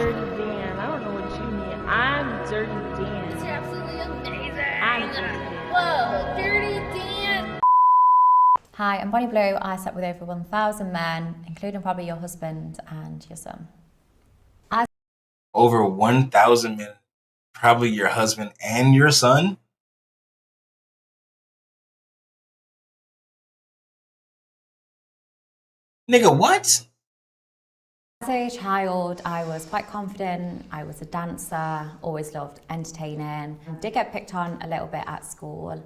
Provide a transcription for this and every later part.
Dirty Dan. I don't know what you mean. I'm Dirty Dan. It's absolutely amazing. I'm Dirty Dan. Whoa, Dirty Dan. Hi, I'm Bonnie Blue. I slept with over 1,000 men, including probably your husband and your son. Over 1,000 men, probably your husband and your son? Nigga, what? As a child, I was quite confident. I was a dancer, always loved entertaining. Did get picked on a little bit at school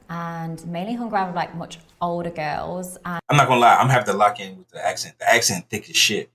and mainly hung around with like much older girls. I'm not gonna lie, I'm gonna have to lock in with the accent. The accent thick as shit.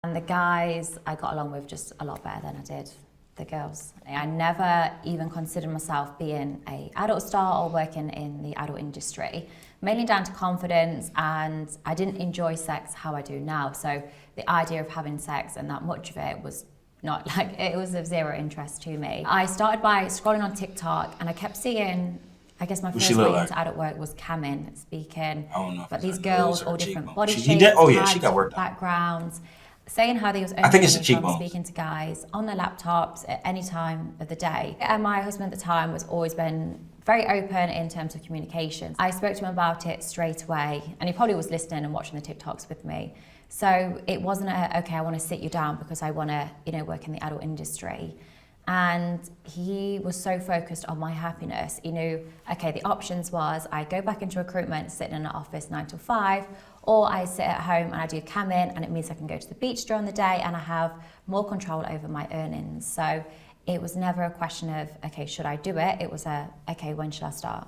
And the guys I got along with just a lot better than I did the girls. I never even considered myself being an adult star or working in the adult industry, mainly down to confidence, and I didn't enjoy sex how I do now. So the idea of having sex and that much of it was not like, it was of zero interest to me. I started by scrolling on TikTok and I kept seeing, I guess my first way into adult work was camming, speaking. I don't know. But these girls, all different body shapes, she got work done. backgrounds, saying how they was I think it's the from cheekbones. speaking to guys on their laptops at any time of the day. And my husband at the time was always been very open in terms of communication. I spoke to him about it straight away, and he probably was listening and watching the TikToks with me. So it wasn't okay, I want to sit you down because I want to, work in the adult industry. And he was so focused on my happiness. He knew, okay, the options was I go back into recruitment, sitting in an office 9 to 5, or I sit at home and I do camming, and it means I can go to the beach during the day and I have more control over my earnings. So it was never a question of, okay, should I do it? It was okay, when should I start?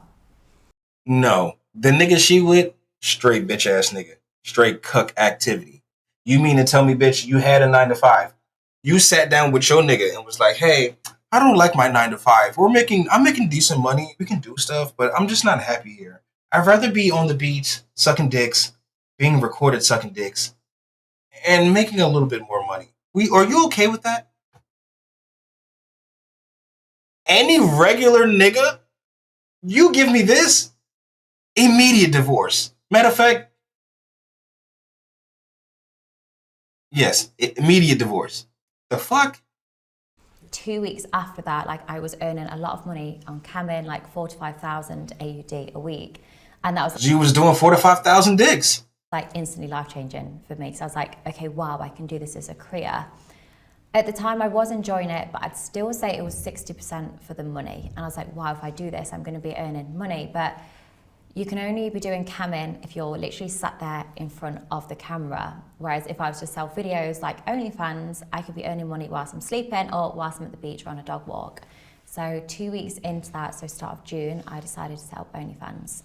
No. The nigga she with, straight bitch ass nigga. Straight cuck activity. You mean to tell me, bitch, you had a 9 to 5? You sat down with your nigga and was like, hey, I don't like my 9 to 5. I'm making decent money. We can do stuff, but I'm just not happy here. I'd rather be on the beach, sucking dicks, being recorded sucking dicks, and making a little bit more money. Are you okay with that? Any regular nigga, you give me this, immediate divorce. Matter of fact, yes, immediate divorce. The fuck? 2 weeks after that, I was earning a lot of money on camming, 4,000 to 5,000 AUD a week. And that was... You was doing 4,000 to 5,000 dicks. Instantly life-changing for me. So I was like, okay, wow, I can do this as a career. At the time, I was enjoying it, but I'd still say it was 60% for the money. And I was like, wow, if I do this, I'm going to be earning money. But you can only be doing camming if you're literally sat there in front of the camera. Whereas if I was to sell videos like OnlyFans, I could be earning money whilst I'm sleeping or whilst I'm at the beach or on a dog walk. So 2 weeks into that, so start of June, I decided to set up OnlyFans.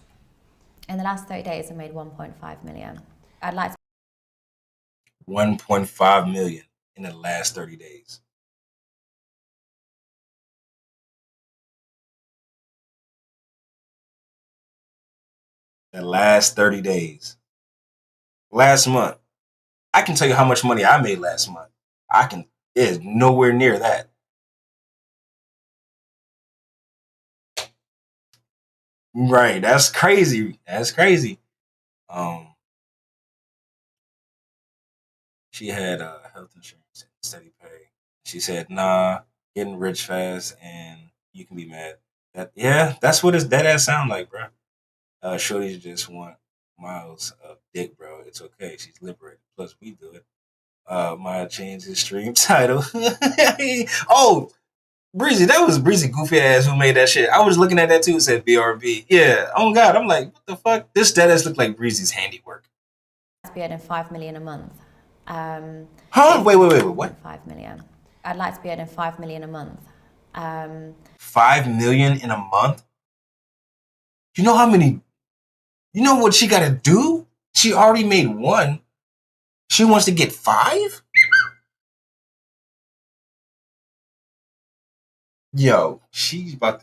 In the last 30 days, I made 1.5 million. I'd like to... 1.5 million in the last 30 days. The last 30 days. Last month. I can tell you how much money I made last month. It is nowhere near that. Right, that's crazy. That's crazy. She had health insurance and steady pay. She said, nah, getting rich fast and you can be mad. That's what that ass sound like, bro. Shorties just want miles of dick, bro. It's okay. She's liberated. Plus, we do it. Maya changed his stream title. Oh, Breezy, that was Breezy goofy ass who made that shit. I was looking at that too. It said BRB. Yeah. Oh God. I'm like, what the fuck? This dead ass looked like Breezy's handiwork. I'd be earning 5 million a month. Huh? Wait. What? 5 million. I'd like to be earning 5 million a month. 5 million in a month? You know how many? You know what she got to do? She already made 1. She wants to get 5? Yo, she's gonna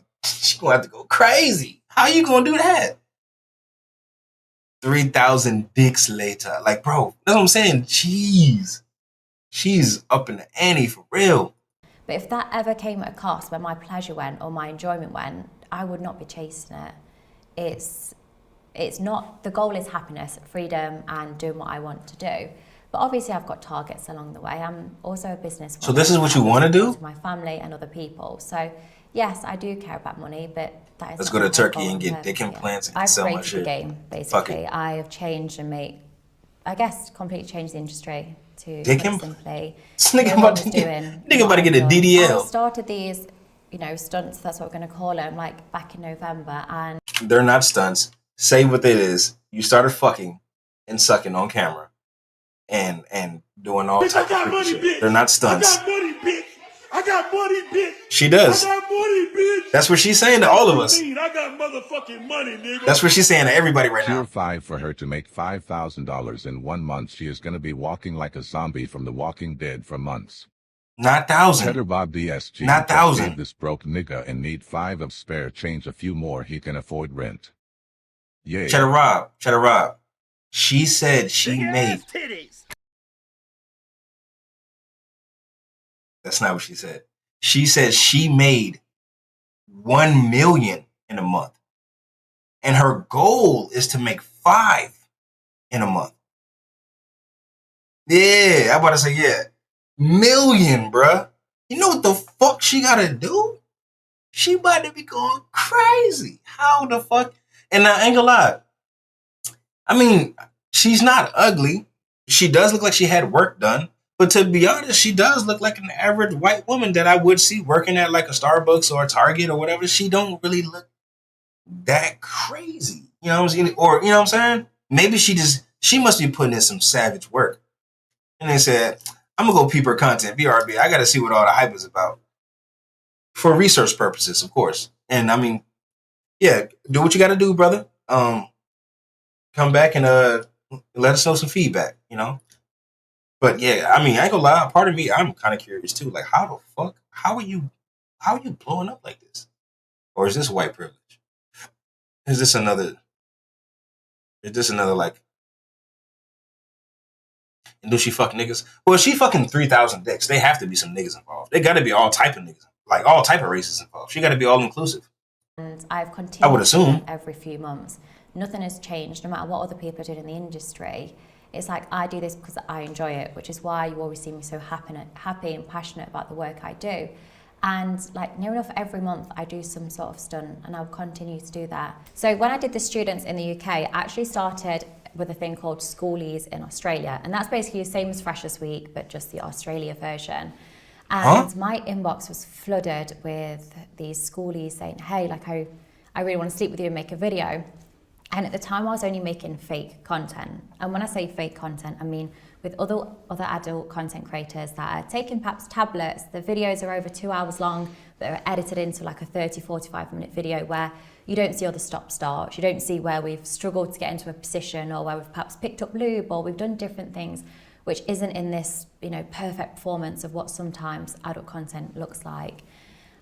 have to go crazy. How you gonna do that? 3,000 dicks later. Like, bro, that's what I'm saying. She's up in the ante for real. But if that ever came at a cost where my pleasure went or my enjoyment went, I would not be chasing it. It's not, the goal is happiness, freedom, and doing what I want to do. But obviously I've got targets along the way. I'm also a business. So this is what you want to do? To my family and other people. So yes, I do care about money, but that is Let's not go to my Turkey goal and get purpose dick yet. implants and I've sell my created the shit. game, basically. I have changed and I guess, completely changed the industry to Dick put it implant? simply. This nigga No one about was to doing nigga about to what get a I've done. DDL. I started these, stunts, that's what we're going to call them, like back in November, and They're not stunts. Say what it is. You started fucking and sucking on camera and doing all type of freaky shit. Bitch. They're not stunts. I got money, bitch. I got money, bitch. She does. I got money, bitch. That's what she's saying to all of us. I got motherfucking money, nigga. That's what she's saying to everybody right now. Tier 5 for her to make $5,000 in 1 month. She is going to be walking like a zombie from The Walking Dead for months. Not thousand. Cheddar Bob DSG. Not thousand. This broke nigga and need 5 of spare change, a few more he can afford rent. Yeah. Cheddar Rob. She said she made. That's not what she said. She said she made 1 million in a month. And her goal is to make 5 in a month. Yeah, I'm about to say, yeah. Million, bruh. You know what the fuck she gotta do? She about to be going crazy. How the fuck? And I ain't gonna lie. I mean, she's not ugly. She does look like she had work done. But to be honest, she does look like an average white woman that I would see working at like a Starbucks or a Target or whatever. She don't really look that crazy. You know what I'm saying? Or, you know what I'm saying? Maybe she must be putting in some savage work. And they said, I'm going to go peep her content, BRB. I got to see what all the hype is about. For research purposes, of course. And I mean, yeah, do what you got to do, brother. Come back and let us know some feedback, you know? But yeah, I mean, I ain't gonna lie. Part of me, I'm kind of curious too. Like, how the fuck? How are you blowing up like this? Or is this white privilege? Is this another like? And do she fuck niggas? Well, she fucking 3,000 dicks. They have to be some niggas involved. They got to be all type of niggas, like all type of races involved. She got to be all inclusive. And I've continued. I would assume every few months. Nothing has changed, no matter what other people are doing in the industry. It's like I do this because I enjoy it, which is why you always see me so happy and passionate about the work I do. And like near enough every month I do some sort of stunt, and I'll continue to do that. So when I did the students in the UK, I actually started with a thing called Schoolies in Australia, and that's basically the same as Freshers Week, but just the Australia version. And my inbox was flooded with these schoolies saying, hey, like I really want to sleep with you and make a video. And at the time I was only making fake content. And when I say fake content, I mean with other adult content creators that are taking perhaps tablets. The videos are over 2 hours long, that are edited into like a 30, 45 minute video where you don't see all the stop starts. You don't see where we've struggled to get into a position, or where we've perhaps picked up lube, or we've done different things, which isn't in this, perfect performance of what sometimes adult content looks like.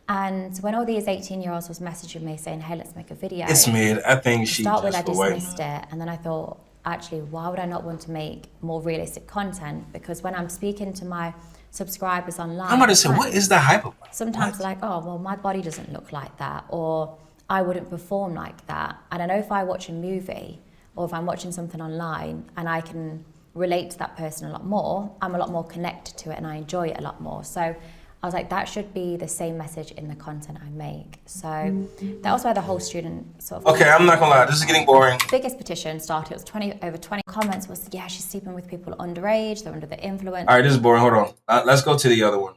And when all these 18-year-olds was messaging me saying, hey, let's make a video. It's mid. I think she start with, just I for white dismissed it. And then I thought, actually, why would I not want to make more realistic content? Because when I'm speaking to my subscribers online, I'm about to say, what is the hype about? Sometimes they're like, oh, well, my body doesn't look like that, or I wouldn't perform like that. And I know if I watch a movie, or if I'm watching something online and I can relate to that person a lot more, I'm a lot more connected to it and I enjoy it a lot more. So I was like, that should be the same message in the content I make. So that was why the whole student sort of... Okay, I'm not gonna lie, this is getting boring. Biggest petition started, it was over 20 comments was, yeah, she's sleeping with people underage, they're under the influence. All right, this is boring, hold on. Let's go to the other one.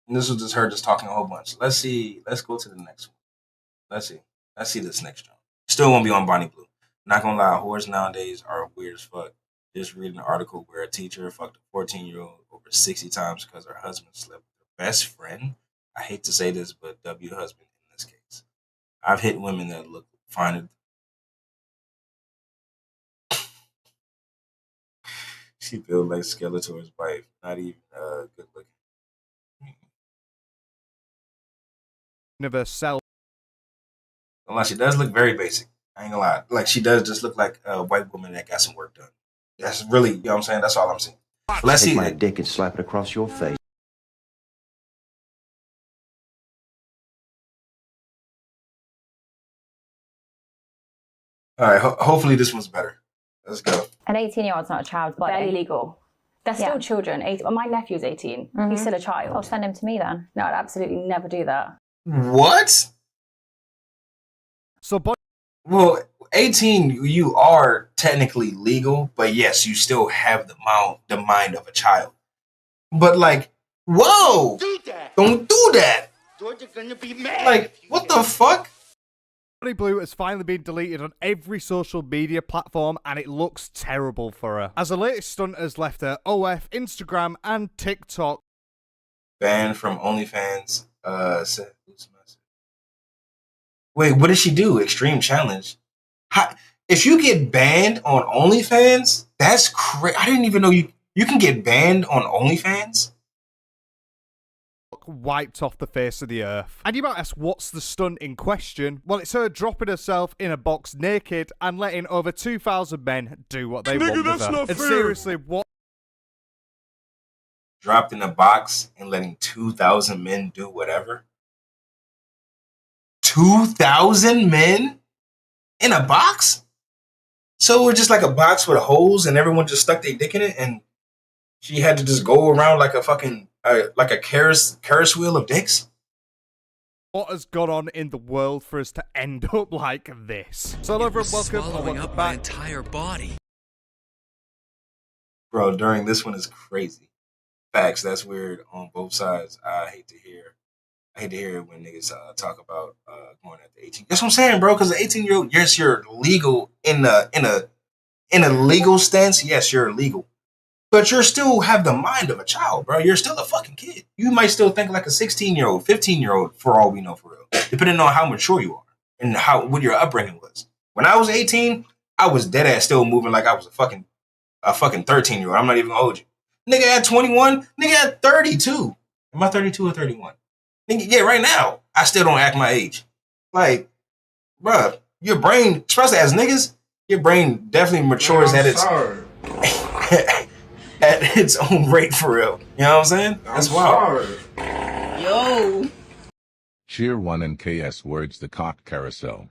And this was just her just talking a whole bunch. Let's go to the next one. Let's see this next one. Still won't be on Bonnie Blue. Not gonna lie, whores nowadays are weird as fuck. Just reading an article where a teacher fucked a 14-year-old over 60 times because her husband slept with her best friend. I hate to say this, but W husband in this case. I've hit women that look fine. She built like Skeletor's wife. Not even good looking. Never sell. Unless she does look very basic. I ain't gonna lie. Like, she does just look like a white woman that got some work done. That's really, you know what I'm saying? That's all I'm saying. Let's see. Take my dick and slap it across your face. All right, hopefully this one's better. Let's go. An 18-year-old's not a child body. Barely legal. They're still Yeah. children. Well, my nephew's 18. Mhm. He's still a child. I'll send him to me then. No, I'd absolutely never do that. What? So, Well, 18, you are technically legal, but yes, you still have the mind of a child. But like, whoa! Do that. Don't do that! Georgia's gonna be mad. Like, what the fuck? Bonnie Blue has finally been deleted on every social media platform, and it looks terrible for her, as her latest stunt has left her OF, Instagram, and TikTok. Banned from OnlyFans. Wait, what did she do? Extreme challenge. If you get banned on OnlyFans, that's crazy. I didn't even know you can get banned on OnlyFans. Wiped off the face of the earth. And you might ask, what's the stunt in question? Well, it's her dropping herself in a box naked and letting over 2,000 men do what they want with that's her. not And fair. seriously, what? Dropped in a box and letting 2,000 men do whatever. 2,000 men in a box? So it was just like a box with holes and everyone just stuck their dick in it, and she had to just go around like a fucking like a Ferris wheel of dicks. What has gone on in the world for us to end up like this? So hello everyone, welcome or welcome back. Entire body. Bro, during this one is crazy. Facts, that's weird on both sides. I hate to hear it when niggas talk about going at the 18. That's what I'm saying, bro. Because the 18-year-old, yes, you're legal in a legal stance. Yes, you're legal, but you still have the mind of a child, bro. You're still a fucking kid. You might still think like a 16-year-old, 15-year-old, for all we know, for real, depending on how mature you are and what your upbringing was. When I was 18, I was dead ass still moving like I was a fucking 13-year-old. I'm not even gonna hold you. Nigga at 21, nigga at 32. Am I 32 or 31? Nigga, yeah, right now, I still don't act my age. Like, bruh, your brain, especially as niggas, your brain definitely matures at its own rate, for real. You know what I'm saying? That's wild. Yo. Cheer 1 and KS words the cock carousel.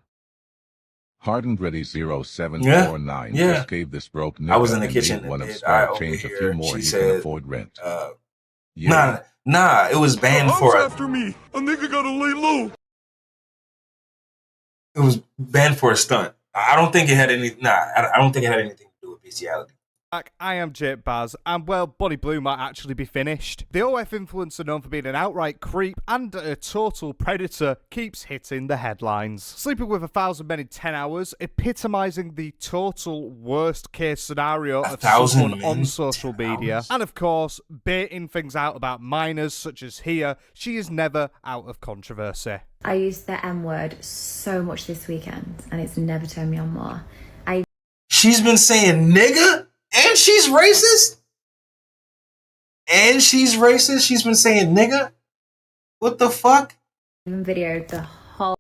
Hardened Ready 0749 Yeah. just gave this broke nigga I was in the and kitchen need one and of did spare over change a here. few more She he said, can afford rent. Yeah. Nah, it was banned for after me. A nigga gotta lay low. it was banned for a stunt. I don't think it had anything to do with bestiality. I am Jake Baz, and well, Bonnie Blue might actually be finished. The OF influencer, known for being an outright creep and a total predator, keeps hitting the headlines. Sleeping with 1,000 men in 10 hours, epitomising the total worst case scenario of 1,000 someone men on in social 10 media. hours? And of course, baiting things out about minors such as here, she is never out of controversy. I used the M word so much this weekend, and it's never turned me on more. She's been saying nigga, and she's racist. She's been saying nigga. What the fuck? Even videoed the whole.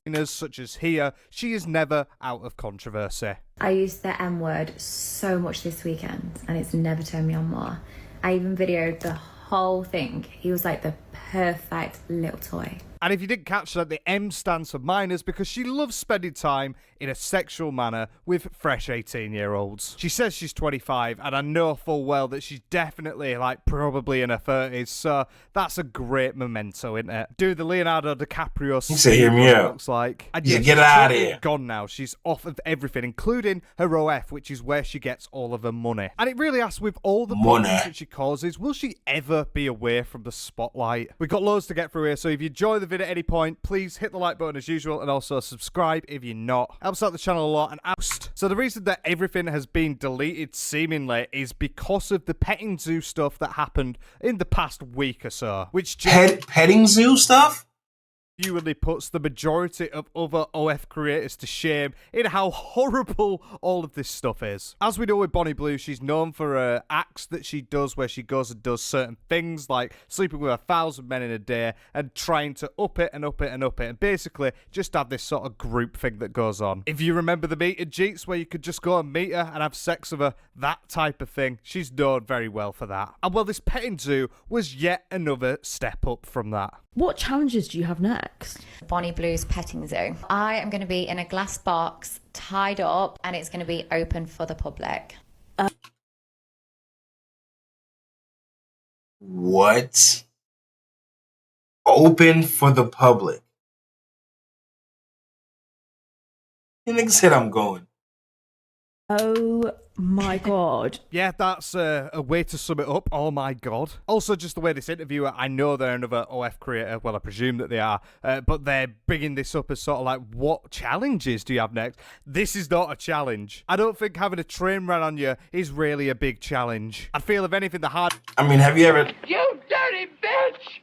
Minors such as here, she is never out of controversy. I used the M word so much this weekend, and it's never turned me on more. I even videoed the whole thing. He was like the perfect little toy. And if you didn't catch that, the M stands for minors because she loves spending time in a sexual manner with fresh 18-year-olds. She says she's 25, and I know full well that she's definitely, probably in her 30s, so that's a great memento, isn't it? Do the Leonardo DiCaprio You say, hear me out. looks like. And Yeah, yes, get she's out of totally here. gone now. She's off of everything, including her OF, which is where she gets all of her money. And it really asks, with all the Money. problems that she causes, will she ever be away from the spotlight? We've got loads to get through here, so if you enjoy the video at any point, please hit the like button as usual, and also subscribe if you're not. Helps out the channel a lot. And oust. So the reason that everything has been deleted seemingly is because of the petting zoo stuff that happened in the past week or so, which Petting zoo stuff? genuinely puts the majority of other OF creators to shame in how horrible all of this stuff is. As we know with Bonnie Blue, she's known for her acts that she does where she goes and does certain things like sleeping with 1,000 men in a day and trying to up it and up it and up it and basically just have this sort of group thing that goes on. If you remember the meet and Jeets where you could just go and meet her and have sex with her, that type of thing, she's known very well for that. And well, this petting zoo was yet another step up from that. What challenges do you have next? Bonnie Blue's petting zoo. I am going to be in a glass box, tied up, and it's going to be open for the public. What? Open for the public. The nigga said I'm going. Oh my god. Yeah, that's a way to sum it up. Oh my god. Also, just the way this interviewer, I know they're another OF creator. Well, I presume that they are. But they're bringing this up as sort of like, what challenges do you have next? This is not a challenge. I don't think having a train run on you is really a big challenge. I feel, if anything, the hard... I mean, have you ever... You dirty bitch!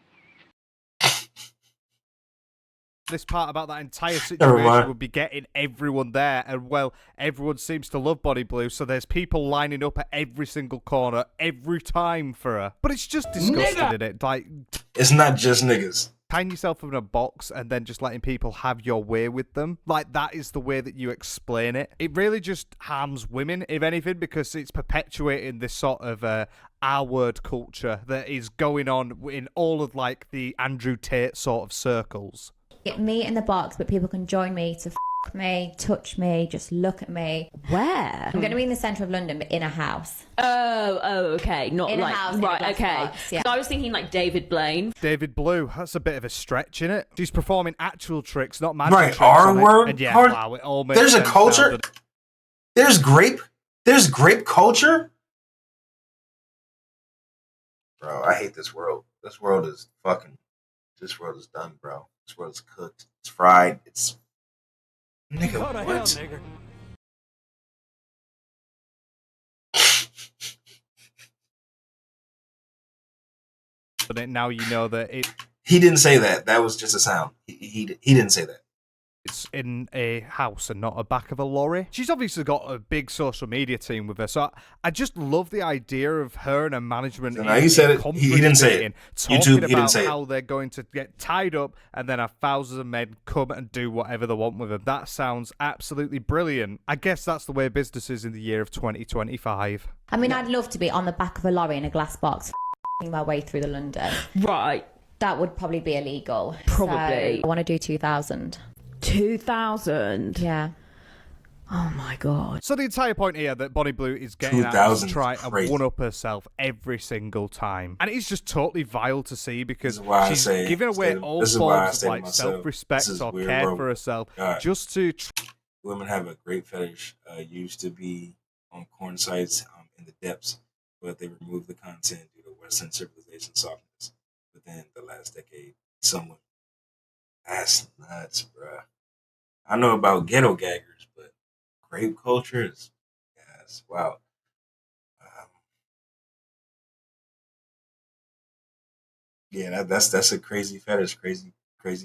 This part about that entire Never situation mind. would be getting everyone there, and well, everyone seems to love Bonnie Blue, so there's people lining up at every single corner every time for her. But it's just disgusting, isn't it? Like, It's not just niggas. tying yourself up in a box and then just letting people have your way with them. Like, that is the way that you explain it. It really just harms women, if anything, because it's perpetuating this sort of R-word culture that is going on in all of like the Andrew Tate sort of circles. Get me in the box, but people can join me to me, touch me, just look at me. Where? I'm going to be in the centre of London, but in a house. Oh, okay. Not In a like house, in a right. glass Okay. box, yeah. So I was thinking like David Blaine. David Blue, that's a bit of a stretch, innit? He's performing actual tricks, not magic Right, tricks. on it. R-word? And yeah, Hard- wow, it all makes There's a sense now, culture? doesn't it? There's grape culture? Bro, I hate this world. This world is done, bro. This world is cooked. It's fried. It's... Nigga, what? But now you know that He didn't say that. That was just a sound. He didn't say that. it's in a house and not a back of a lorry. She's obviously got a big social media team with her, so I just love the idea of her and her management. So now he said it. He didn't say it. Talking YouTube, he about didn't say it. how they're going to get tied up and then have thousands of men come and do whatever they want with them. That sounds absolutely brilliant. I guess that's the way business is in the year of 2025. I mean, I'd love to be on the back of a lorry in a glass box, my way through the London. Right. That would probably be illegal. Probably. So I want to do 2,000. 2000. Yeah. Oh my god. So the entire point here that Bonnie Blue is getting at is to 2000 is try and crazy. one-up herself every single time. And it's just totally vile to see because This is why I she's say- giving away this all is why I forms say of to like myself, self-respect this is or weird care world. for herself God. just to... Women have a great fetish. Used to be on porn sites in the depths, but they removed the content due to Western civilization softness within the last decade. Somewhat. That's nuts, bruh. I know about ghetto gaggers, but grape culture is, yes, wow. Yeah, that's a crazy fetish, crazy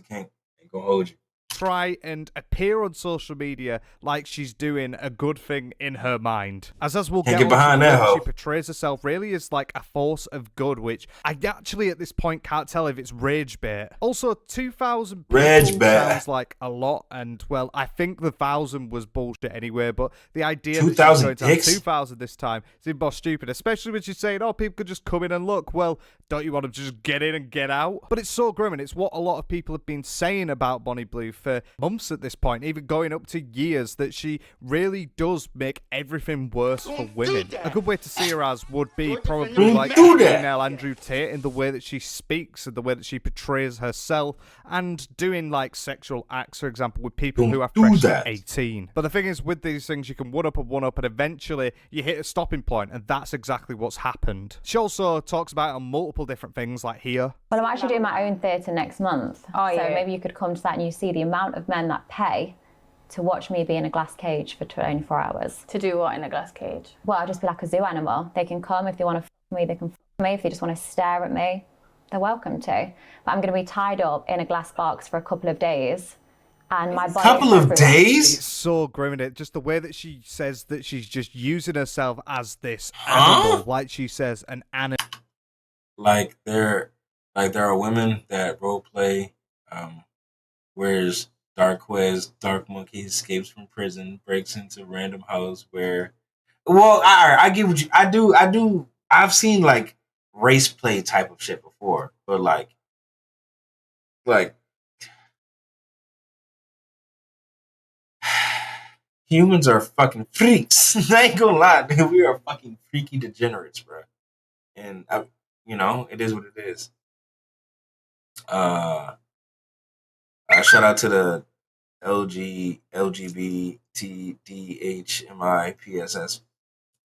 kink. Ain't gonna hold you. try and appear on social media like she's doing a good thing in her mind. As we'll Can't get get behind onto, that the way hoe. she portrays herself really as like a force of good, which I actually at this point can't tell if it's rage bait. Also, 2,000 people Rage bait. sounds like a lot, and well, I think the 1,000 was bullshit anyway, but the idea that she's 2,000 going to have dicks? 2,000 this time is even more stupid, especially when she's saying, oh, people could just come in and look. Well, don't you want to just get in and get out? But it's so grim, and it's what a lot of people have been saying about Bonnie Blue for months at this point, even going up to years, that she really does make everything worse for women. A good way to see her as would be probably Don't like do a that. female Andrew Tate in the way that she speaks and the way that she portrays herself, and doing like sexual acts, for example, with people Don't who are do fresh that. 18. But the thing is, with these things, you can one up, and eventually you hit a stopping point, and that's exactly what's happened. She also talks about it on multiple different things, like here. Well, I'm actually doing my own theatre next month. Are so you? maybe you could come to that and you see the amount of men that pay to watch me be in a glass cage for 24 hours. To do what in a glass cage? Well, I'll just be like a zoo animal. They can come if they want to me, they can me. If they just want to stare at me, they're welcome to. But I'm going to be tied up in a glass box for a couple of days. And my body Couple is of everywhere. days? It's so grim, in it. Just the way that she says that she's just using herself as this animal, like she says, an animal. Like there are women that role play, whereas Dark Monkey escapes from prison, breaks into a random house where, well, I get what you, I do. I've seen like race play type of shit before, but like humans are fucking freaks. I ain't gonna lie, dude. We are fucking freaky degenerates, bro. And you know, it is what it is. Shout out to the LGBTDHMI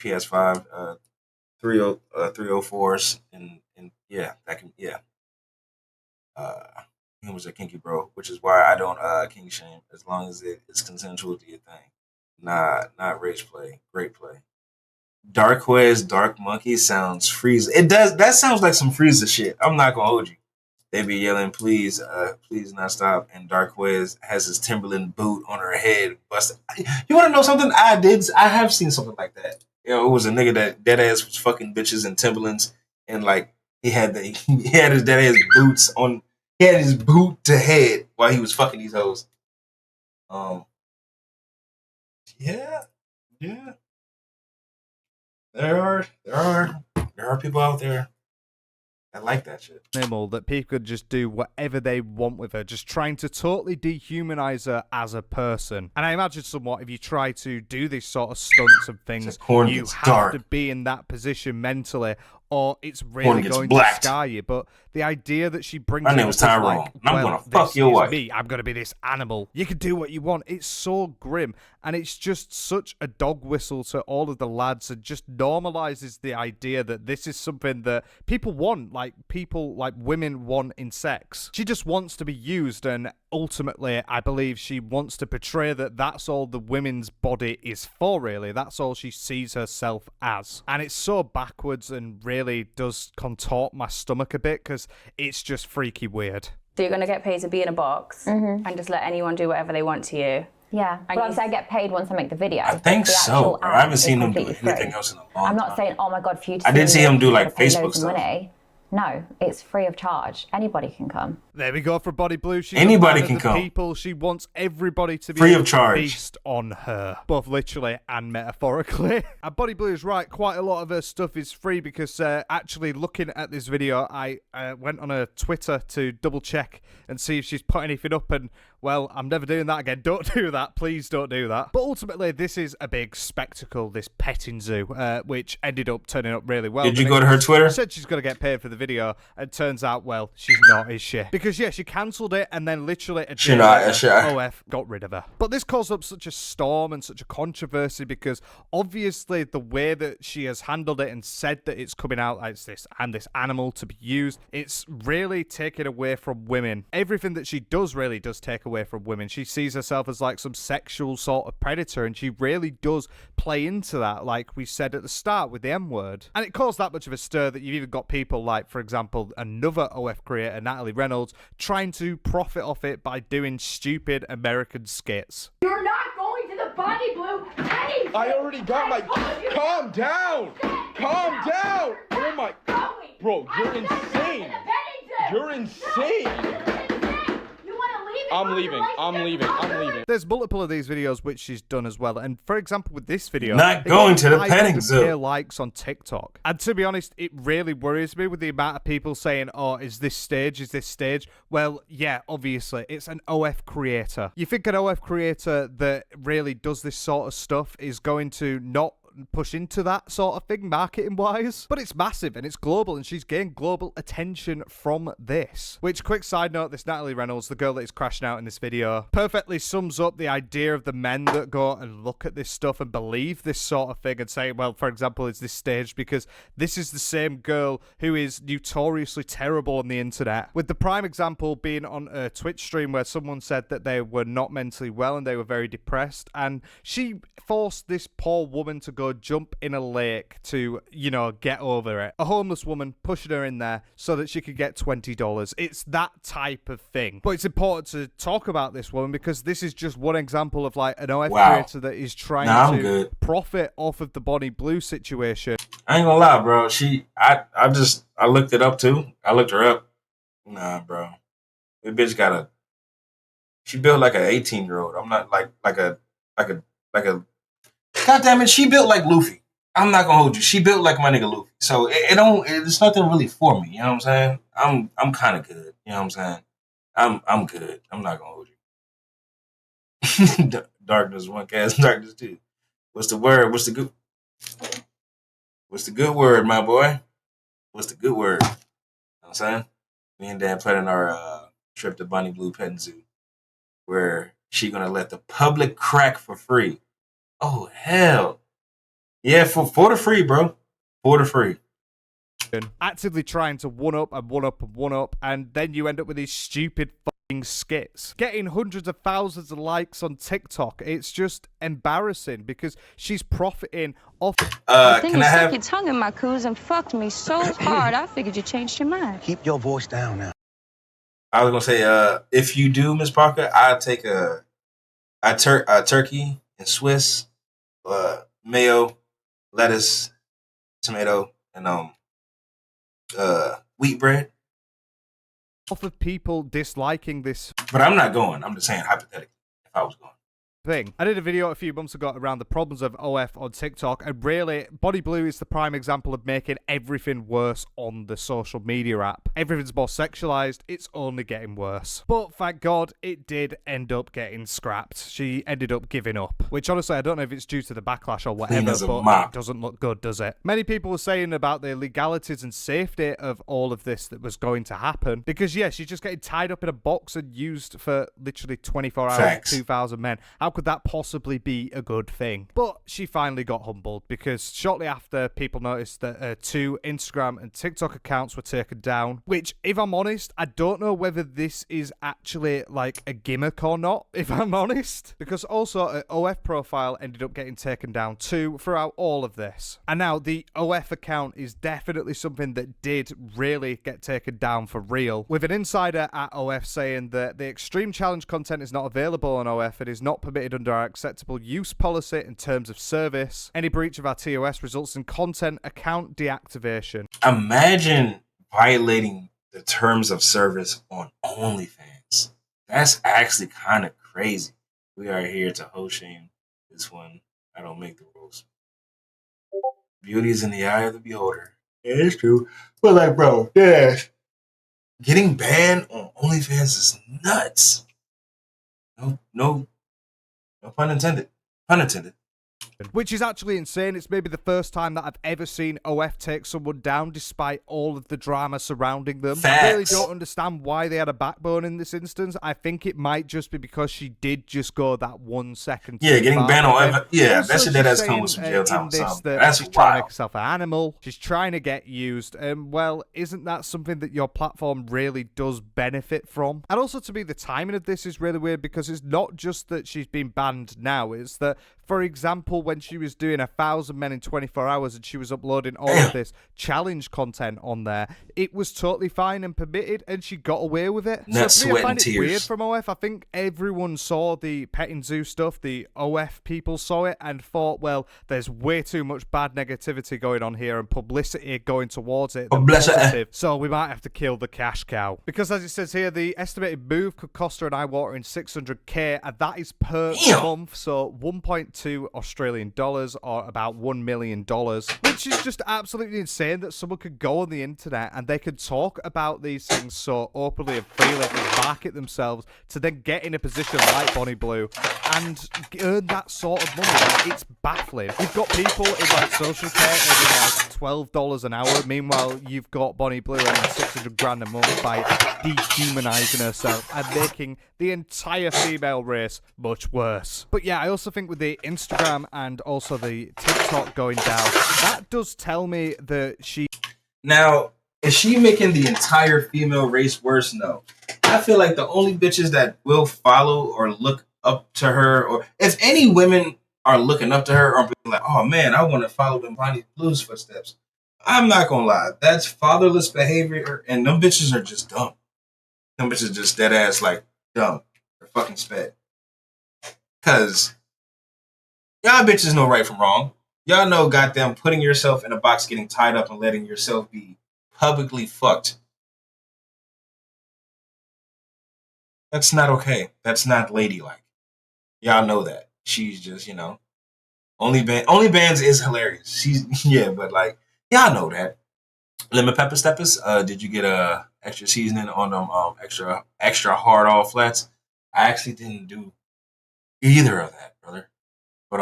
PS5 304s and yeah, that can he was a kinky bro, which is why I don't kink shame as long as it's consensual to your thing. Not rage play. Great play. Dark Quest, Dark Monkey sounds freeze. It does. That sounds like some freezer shit. I'm not gonna hold you. They be yelling, please, please not stop. And Darquez has his Timberland boot on her head. Busted. You want to know something? I have seen something like that. You know, it was a nigga that dead ass was fucking bitches in Timberlands, and like he had his dead ass boots on. He had his boot to head while he was fucking these hoes. Yeah, yeah. There are people out there. I like that shit. Animal that people could just do whatever they want with her, just trying to totally dehumanize her as a person. And I imagine somewhat if you try to do these sort of stunts and things, you have to be in that position mentally, or it's really going to scar you. But the idea that she brings my name was Tyrone, like, and I'm gonna fuck your wife. Me, I'm gonna be this animal. You can do what you want. It's so grim, and it's just such a dog whistle to all of the lads, and just normalizes the idea that this is something that people want, like women want in sex. She just wants to be used, and ultimately, I believe she wants to portray that that's all the women's body is for, really. That's all she sees herself as. And it's so backwards and really does contort my stomach a bit because it's just freaky weird. So you're going to get paid to be in a box and just let anyone do whatever they want to you? Yeah, but obviously I get paid once I make the video. I think so. I haven't seen him do anything else in a long time. I'm not saying, oh my God, for you to I did see him do like Facebook stuff. Money. No, it's free of charge. Anybody can come. There we go for Body Blue. She's anybody can come. People. She wants everybody to be free of charge, based on her, both literally and metaphorically. And Body Blue is right. Quite a lot of her stuff is free because actually looking at this video, I went on her Twitter to double check and see if she's put anything up. And well, I'm never doing that again. Don't do that. Please don't do that. But ultimately, this is a big spectacle, this petting zoo, which ended up turning up really well. Did you go to her Twitter? She said she's going to get paid for the video, and turns out, well, she's not, is she? Because, yeah, she cancelled it, and then literally a day later, OF got rid of her. But this caused up such a storm and such a controversy because obviously the way that she has handled it and said that it's coming out like this and this animal to be used, it's really taken away from women. Everything that she does really does take away from women. She sees herself as like some sexual sort of predator, and she really does play into that, like we said at the start with the M word. And it caused that much of a stir that you've even got people like, for example, another OF creator, Natalie Reynolds, trying to profit off it by doing stupid American skits. You're not going to the Body Blue anything. I already got my... Calm down! Calm down! Oh my... Bro, you're insane! You're insane! I'm leaving. There's multiple of these videos which she's done as well, and for example with this video, not going to the petting zoo, likes on TikTok. And to be honest, it really worries me with the amount of people saying, oh, is this stage? Well, yeah, obviously it's an OF creator. You think an OF creator that really does this sort of stuff is going to not push into that sort of thing marketing wise, but it's massive and it's global, and she's gained global attention from this. Which, quick side note, this Natalie Reynolds, the girl that is crashing out in this video, perfectly sums up the idea of the men that go and look at this stuff and believe this sort of thing and say, well, for example, is this staged? Because this is the same girl who is notoriously terrible on the internet, with the prime example being on a Twitch stream where someone said that they were not mentally well and they were very depressed, and she forced this poor woman to go jump in a lake to, you know, get over it. A homeless woman pushing her in there so that she could get $20. It's that type of thing. But it's important to talk about this woman because this is just one example of like an OF creator that is trying to profit off of the Body Blue situation. I ain't gonna lie, bro. I looked it up too. I looked her up. Nah, bro. The bitch she built like an 18-year-old. I'm not like a God damn it, she built like Luffy. I'm not gonna hold you. She built like my nigga Luffy. So it's nothing really for me, you know what I'm saying? I'm kinda good, you know what I'm saying? I'm good. I'm not gonna hold you. Darkness one cast, darkness two. What's the word? What's the good word, my boy? what's the good word? You know what I'm saying? Me and Dan planning our trip to Bonnie Blue Pet Zoo, where she gonna let the public crack for free. Oh hell, yeah, for the free, bro, for the free. Actively trying to one up and one up and one up, and then you end up with these stupid fucking skits getting hundreds of thousands of likes on TikTok. It's just embarrassing because she's profiting off. Then Can you I stuck have? your tongue in my coos and fucked me so hard, I figured you changed your mind. Keep your voice down now. I was gonna say, if you do, Miss Parker, I'll take a turkey and Swiss, mayo, lettuce, tomato, and wheat bread. Off of people disliking this. But I'm not going. I'm just saying hypothetically, if I was going. Thing. I did a video a few months ago around the problems of OF on TikTok, and really, Bonnie Blue is the prime example of making everything worse on the social media app. Everything's more sexualized, it's only getting worse. But thank God, it did end up getting scrapped. She ended up giving up, which honestly, I don't know if it's due to the backlash or whatever, but it doesn't look good, does it? Many people were saying about the legalities and safety of all of this that was going to happen, because yeah, she's just getting tied up in a box and used for literally 24 hours, Facts. 2,000 men. How could that possibly be a good thing? But she finally got humbled, because shortly after, people noticed that her 2 Instagram and TikTok accounts were taken down, which, if I'm honest, I don't know whether this is actually like a gimmick or not, if I'm honest, because also her OF profile ended up getting taken down too throughout all of this. And now the OF account is definitely something that did really get taken down for real, with an insider at OF saying that the extreme challenge content is not available on OF. It is not permitted under our acceptable use policy in terms of service. Any breach of our TOS results in content account deactivation. Imagine violating the terms of service on OnlyFans. That's actually kind of crazy. We are here to hoe shame this one. I don't make the rules. Beauty is in the eye of the beholder. Yeah, it's true. But like, bro, yeah, getting banned on OnlyFans is nuts. No pun intended. Pun intended. Which is actually insane. It's maybe the first time that I've ever seen OF take someone down despite all of the drama surrounding them. Facts. I really don't understand why they had a backbone in this instance. I think it might just be because she did just go that 1 second. Yeah, getting banned on yeah, that shit that has she's come with some jail time or saying, something. that That's she's trying to make wild. herself an animal. She's trying to get used. Well, isn't that something that your platform really does benefit from? And also, to me, the timing of this is really weird, because it's not just that she's been banned now. It's that, for example, when she was doing 1,000 men in 24 hours and she was uploading all of this challenge content on there, it was totally fine and permitted, and she got away with it. Not So to me, I sweat find and it tears. weird from OF. I think everyone saw the petting zoo stuff, the OF people saw it and thought, well, there's way too much bad negativity going on here and publicity going towards it than positive, so we might have to kill the cash cow. Because as it says here, the estimated move could cost her an eye-watering 600k, and that is per month, so 1.2 Australian dollars, or about $1 million, which is just absolutely insane that someone could go on the internet and they could talk about these things so openly and freely and market themselves to then get in a position like Bonnie Blue and earn that sort of money. Like, it's baffling. You've got people in like social care earning like $12 an hour. Meanwhile, you've got Bonnie Blue earning 600 grand a month by dehumanizing herself and making the entire female race much worse. But yeah, I also think with the Instagram and also the TikTok going down, that does tell me that she... Now, is she making the entire female race worse? No. I feel like the only bitches that will follow or look up to her, or if any women are looking up to her or being like, oh man, I want to follow in Bonnie Blue's footsteps, I'm not gonna lie, that's fatherless behavior, and them bitches are just dumb. Them bitches just dead ass like dumb. They're fucking sped. Cause y'all bitches know right from wrong. Y'all know goddamn putting yourself in a box, getting tied up, and letting yourself be publicly fucked. That's not okay. That's not ladylike. Y'all know that. She's just, OnlyFans is hilarious. She's but like y'all know that. Lemon pepper steppers. Did you get a extra seasoning on them? Extra hard all flats. I actually didn't do either of that, brother. But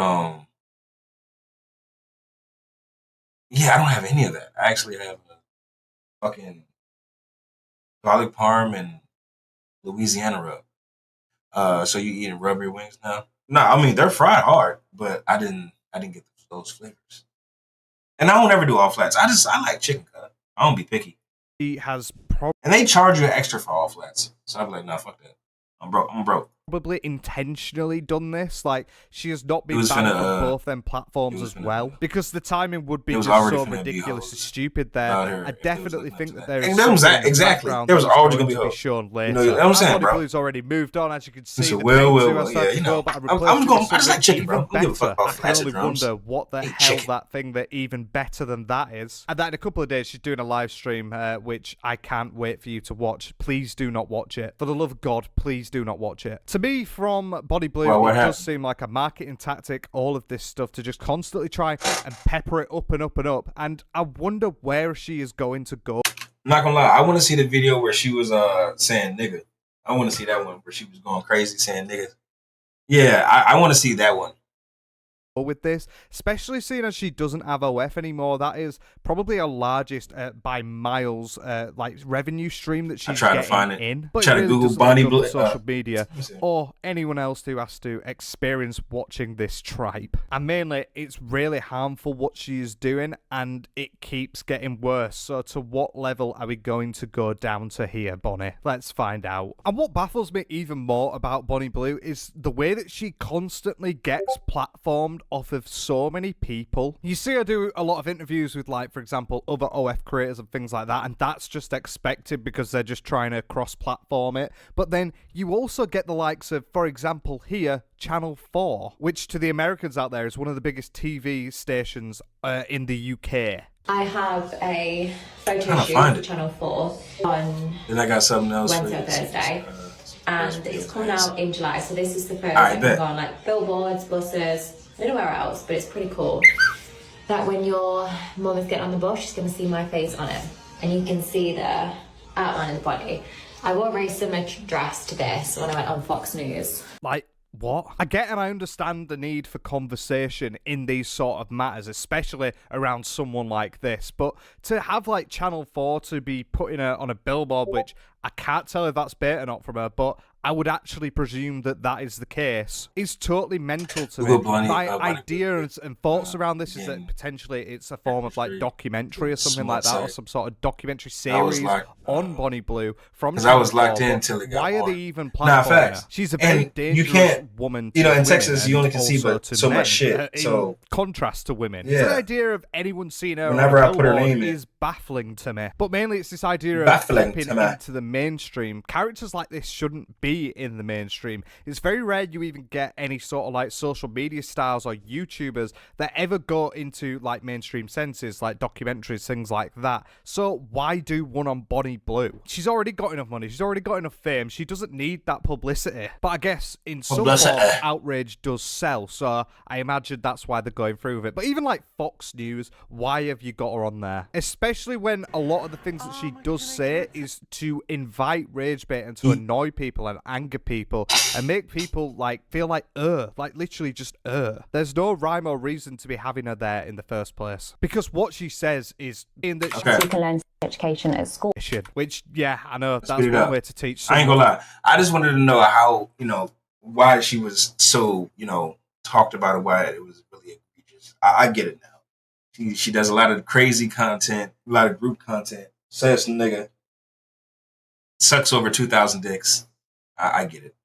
yeah, I don't have any of that. I actually have fucking garlic parm and Louisiana rub. So you eating rubbery wings now? No, I mean they're fried hard, but I didn't get those flavors. And I don't ever do all flats. I like chicken cut. I don't be picky. He has and they charge you extra for all flats. So I'm like, nah, fuck that. I'm broke. Probably intentionally done this. Like, she has not been banned finna, from both them platforms as well. Because the timing would be just so ridiculously stupid there. I definitely think that there is exactly. There was always going to be shown later. You know what I'm saying, bro? Blue's already moved on, as you can see. Yeah, you know. I just like chicken, bro. I don't give a fuck about flats and drums. I only wonder what the hell that thing that even better than that is. And that in a couple of days, she's doing a live stream, which I can't wait for you to watch. Please do not watch it. For the love of God, please do not watch it. To me, from Body Blue, it does seem like a marketing tactic, all of this stuff, to just constantly try and pepper it up and up and up. And I wonder where she is going to go. Not gonna lie, I want to see the video where she was saying nigga. I want to see that one where she was going crazy saying nigga. Yeah, I want to see that one. With this, especially seeing as she doesn't have OF anymore, that is probably her largest by miles like revenue stream that she's getting to find it. In. But try to Google Bonnie Blue social media or anyone else who has to experience watching this tripe. And mainly, it's really harmful what she is doing, and it keeps getting worse. So, to what level are we going to go down to here, Bonnie? Let's find out. And what baffles me even more about Bonnie Blue is the way that she constantly gets platformed off of so many people. You see her do a lot of interviews with, like, for example, other OF creators and things like that, and that's just expected because they're just trying to cross-platform it. But then you also get the likes of, for example, here, Channel 4, which to the Americans out there is one of the biggest TV stations in the UK. I have a photo shoot for Channel 4 on then I got something else Wednesday or Thursday. And it's coming out in July, so this is the first that can go on like billboards, buses, nowhere else, but it's pretty cool. That when your mum is getting on the bus, she's going to see my face on it. And you can see the outline of the body. I wore a very similar dress to this when I went on Fox News. Like, what? I get and I understand the need for conversation in these sort of matters, especially around someone like this. But to have, like, Channel 4 to be putting her on a billboard, which I can't tell if that's bait or not from her, but I would actually presume that that is the case, is totally mental to me. My idea and thoughts around this is that potentially it's a form of like documentary or something like that, or some sort of documentary series on Bonnie Blue from. Because I was locked in until it got Why are they even planning her? She's a very dangerous woman. You know, in Texas, you only can see but so much shit. So in contrast to women, yeah. The idea of anyone seeing her whenever I put her name is baffling to me. But mainly, it's this idea of stepping into the mainstream. Characters like this shouldn't be in the mainstream. It's very rare you even get any sort of like social media stars or YouTubers that ever go into like mainstream senses, like documentaries, things like that. So why do one on Bonnie Blue? She's already got enough money. She's already got enough fame. She doesn't need that publicity. But I guess in some form, outrage does sell. So I imagine that's why they're going through with it. But even like Fox News, why have you got her on there? Especially when a lot of the things that she does say is to invite rage bait and to annoy people and anger people and make people like feel like literally just There's no rhyme or reason to be having her there in the first place, because what she says is in that you can learn education at school, which yeah, I know that's one way to teach someone. I ain't gonna lie, I just wanted to know how, why she was so, talked about it, why it was really egregious. I get it now. She does a lot of crazy content, a lot of group content, says nigga, sucks over 2,000 dicks. I get it.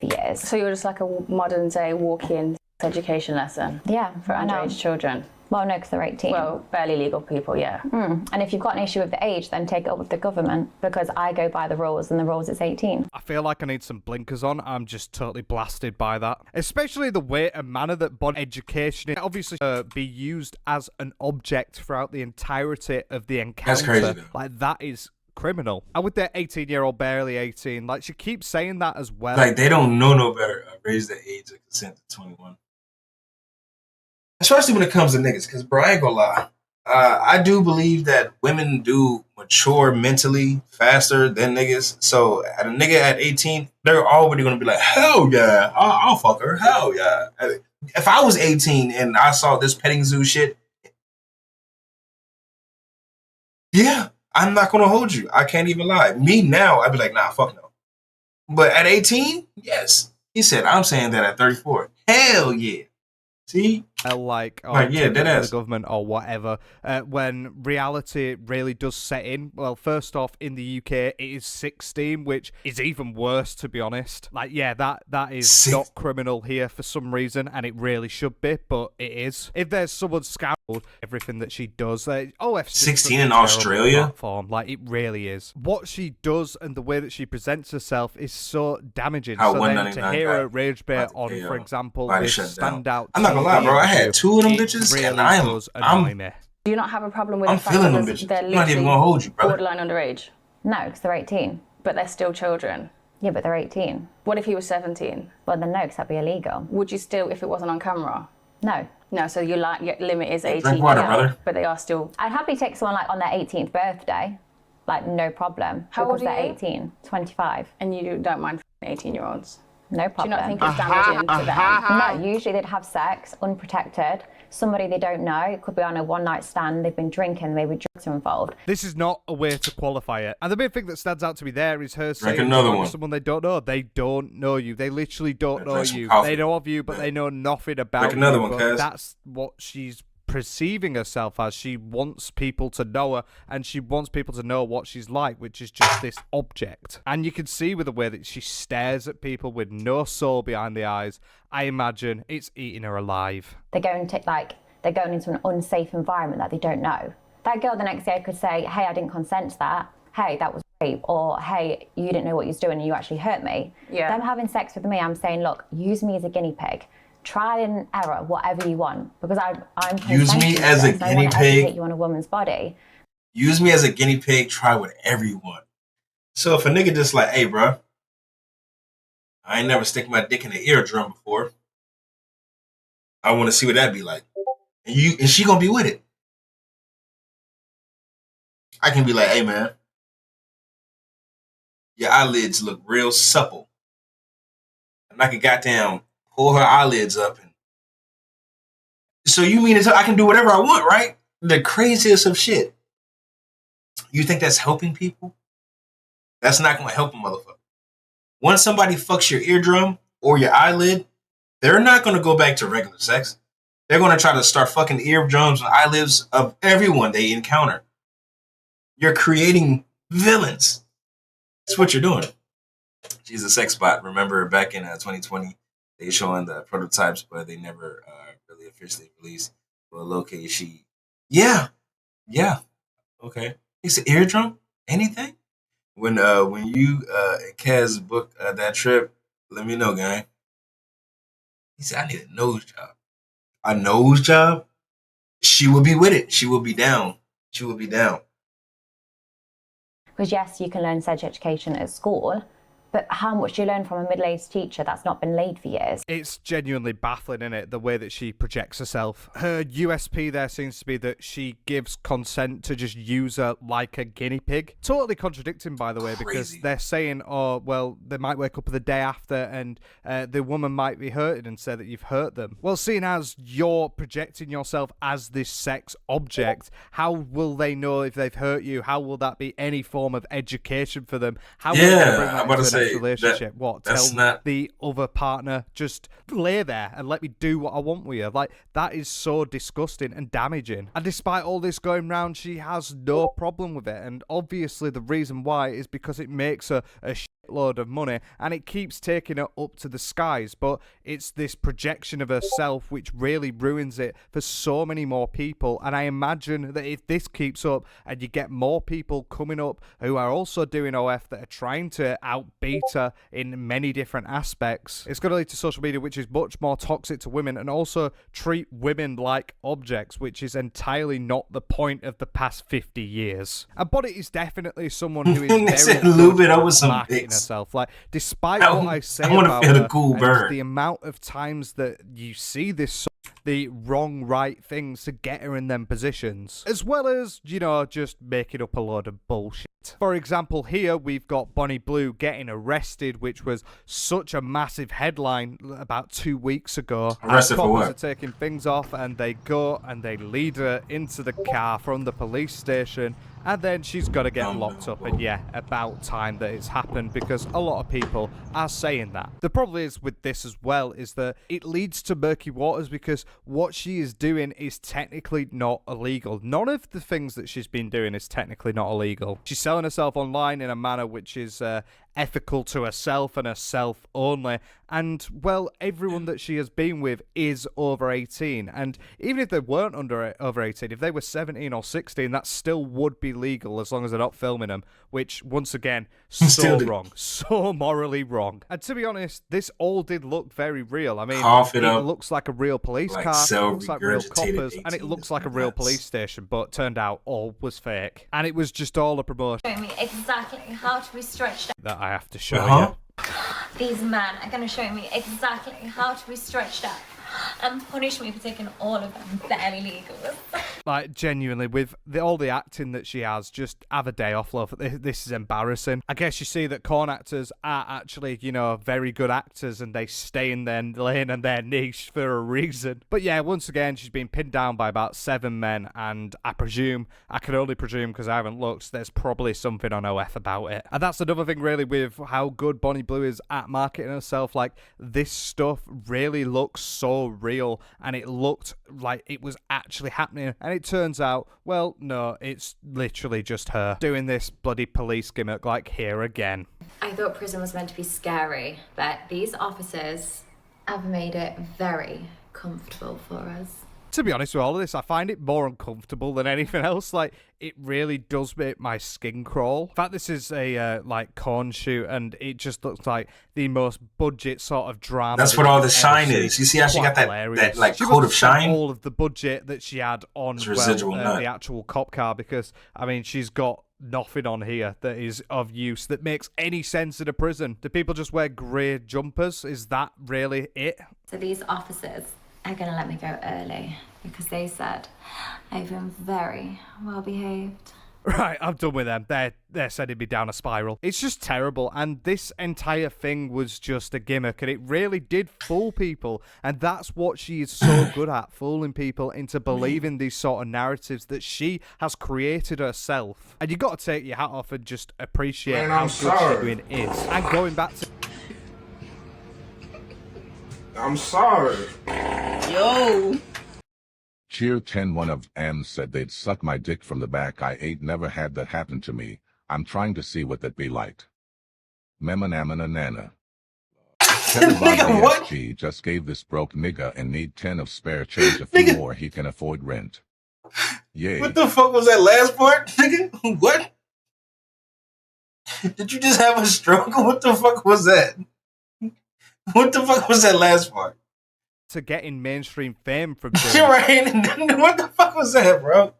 Yes. So you're just like a modern day walk-in education lesson? Yeah, for underage children. Well, no, because they're 18. Well, barely legal people, yeah. And if you've got an issue with the age, then take it up with the government, because I go by the rules, and the rules is 18. I feel like I need some blinkers on. I'm just totally blasted by that. Especially the way and manner that body education is obviously be used as an object throughout the entirety of the encounter. That's crazy. Like, that is criminal. And with their 18-year-old barely 18, like, she keeps saying that as well. Like, they don't know no better. Raise the age of consent to 21. Especially when it comes to niggas, because, bro, I ain't gonna lie. I do believe that women do mature mentally faster than niggas. So, at a nigga at 18, they're already gonna be like, hell yeah, I'll fuck her, hell yeah. If I was 18 and I saw this petting zoo shit, Yeah, I'm not gonna hold you. I can't even lie. Me now, I'd be like, nah, fuck no. But at 18, yes. He said, I'm saying that at 34. Hell yeah. See? Like, yeah, for the deadass. government or whatever, when reality really does set in. Well, first off, in the UK, it is 16, which is even worse, to be honest. Like, yeah, that is not criminal here for some reason, and it really should be, but it is. If there's someone scoured everything that she does, OF 16 in Australia? Platform. Like, it really is. What she does and the way that she presents herself is so damaging. How so then to hear her rage bait on, for example, this standout. I'm not gonna lie, bro. I had 2 of them bitches, really and I'm Do you not have a problem with I'm the fact feeling that them bitches. they're I'm not even literally gonna hold you, brother. borderline underage? No, because they're 18. But they're still children. Yeah, but they're 18. What if he was 17? Well, then no, because that'd be illegal. Would you still, if it wasn't on camera? No. No, so your limit is 18. Drink water, brother. But they are still... I'd happily take someone like on their 18th birthday. Like, no problem. How old are they're you? 18. 25. And you don't mind 18-year-olds? No Do problem. you not think it's damaging to them? No, usually they'd have sex, unprotected. Somebody they don't know, it could be on a one-night stand, they've been drinking, maybe drugs are involved. This is not a way to qualify it. And the big thing that stands out to me there is her saying another one. someone they don't know. They don't know you. They literally don't know you. coffee. They know of you, but they know nothing about Drink another you. one, But cuz. that's what she's perceiving herself as. She wants people to know her, and she wants people to know what she's like, which is just this object. And you can see with the way that she stares at people with no soul behind the eyes, I imagine it's eating her alive. They're going into an unsafe environment that they don't know. That girl the next day could say, hey, I didn't consent to that. Hey, that was rape. Or, hey, you didn't know what you was doing and you actually hurt me. Yeah. Them having sex with me, I'm saying, look, use me as a guinea pig. Try and error, whatever you want. Because I'm Use me as a guinea I want to pig. educate you on a woman's body. Use me as a guinea pig. Try whatever you want. So if a nigga just like, hey, bro, I ain't never stick my dick in an eardrum before. I want to see what that'd be like. And she gonna be with it. I can be like, hey, man, your eyelids look real supple. And I can goddamn pull her eyelids up. And so you mean I can do whatever I want, right? The craziest of shit. You think that's helping people? That's not going to help a motherfucker. Once somebody fucks your eardrum or your eyelid, they're not going to go back to regular sex. They're going to try to start fucking eardrums and eyelids of everyone they encounter. You're creating villains. That's what you're doing. She's a sex bot. Remember back in 2020, they showing the prototypes, but they never really officially released. Well, locate she. Yeah. Okay. It's an eardrum. Anything. When you and Kaz book that trip, let me know, gang. He said I need a nose job. A nose job. She will be with it. She will be down. She will be down. Because yes, you can learn sex education at school, but how much do you learn from a middle-aged teacher that's not been laid for years? It's genuinely baffling, isn't it, the way that she projects herself. Her USP there seems to be that she gives consent to just use her like a guinea pig. Totally contradicting, by the way, because they're saying, oh, well, they might wake up the day after and the woman might be hurted and say that you've hurt them. Well, seeing as you're projecting yourself as this sex object, how will they know if they've hurt you? How will that be any form of education for them? How will they bring that into an relationship? Tell the other partner, just lay there and let me do what I want with you. Like, that is so disgusting and damaging. And despite all this going round, she has no problem with it. And obviously the reason why is because it makes her a shitload of money and it keeps taking her up to the skies. But it's this projection of herself which really ruins it for so many more people. And I imagine that if this keeps up and you get more people coming up who are also doing OF that are trying to outbeat her in many different aspects, it's going to lead to social media which is much more toxic to women and also treat women like objects, which is entirely not the point of the past 50 years. And Bonnet is definitely someone who is very good at marketing herself. Like, despite what I say about her, and the amount of times that you see this the wrong right things to get her in them positions, as well as, you know, just making up a load of bullshit. For example, here we've got Bonnie Blue getting arrested, which was such a massive headline about 2 weeks ago. Arrested for what? Are taking things off and they go and they lead her into the car from the police station and then she's got to get locked up. And yeah, about time that it's happened, because a lot of people are saying that. The problem is with this as well is that it leads to murky waters, because what she is doing is technically not illegal. None of the things that she's been doing is technically not illegal. She's selling herself online in a manner which is ethical to herself and herself only, and well, everyone that she has been with is over 18, and even if they weren't over 18, if they were 17 or 16, that still would be legal as long as they're not filming them, which once again, so wrong, so morally wrong. And to be honest, this all did look very real. I mean, it looks like a real police car, it looks like real coppers, and it looks like a real police station, but turned out all was fake, and it was just all a promotion. Show me exactly how to be stretched out. That I have to show you. These men are going to show me exactly how to be stretched out and punish me for taking all of them barely legal. Like, genuinely, with all the acting that she has, just have a day off, love. This is embarrassing. I guess you see that corn actors are actually, you know, very good actors, and they stay in their lane and their niche for a reason. But yeah, once again, she's been pinned down by about 7 men, and I can only presume because I haven't looked, there's probably something on OF about it. And that's another thing, really, with how good Bonnie Blue is at marketing herself. Like, this stuff really looks so real, and it looked like it was actually happening, and it turns out, well, no, it's literally just her doing this bloody police gimmick, like, here again. I thought prison was meant to be scary, but these officers have made it very comfortable for us. To be honest with all of this, I find it more uncomfortable than anything else. Like, it really does make my skin crawl. In fact, this is a, like, corn shoot, and it just looks like the most budget sort of drama. That's what all the shine is. You see how she got that like, coat of shine? All of the budget that she had on, the actual cop car, because, I mean, she's got nothing on here that is of use that makes any sense in a prison. Do people just wear grey jumpers? Is that really it? So these officers are going to let me go early because they said I've been very well behaved. Right, I'm done with them. They're sending me down a spiral. It's just terrible, and this entire thing was just a gimmick, and it really did fool people, and that's what she is so good at, fooling people into believing these sort of narratives that she has created herself. And you got to take your hat off and just appreciate how good she's doing is. And going back to... I'm sorry. Yo. Cheer 10. One of them said they'd suck my dick from the back. I ain't never had that happen to me. I'm trying to see what that be like. Memanamana nana. Nigga, what? He just gave this broke nigga and need 10 of spare change, a few more he can afford rent. Yay. What the fuck was that last part, nigga? What? Did you just have a stroke? What the fuck was that? What the fuck was that last part? To getting mainstream fame from You're right. What the fuck was that, bro?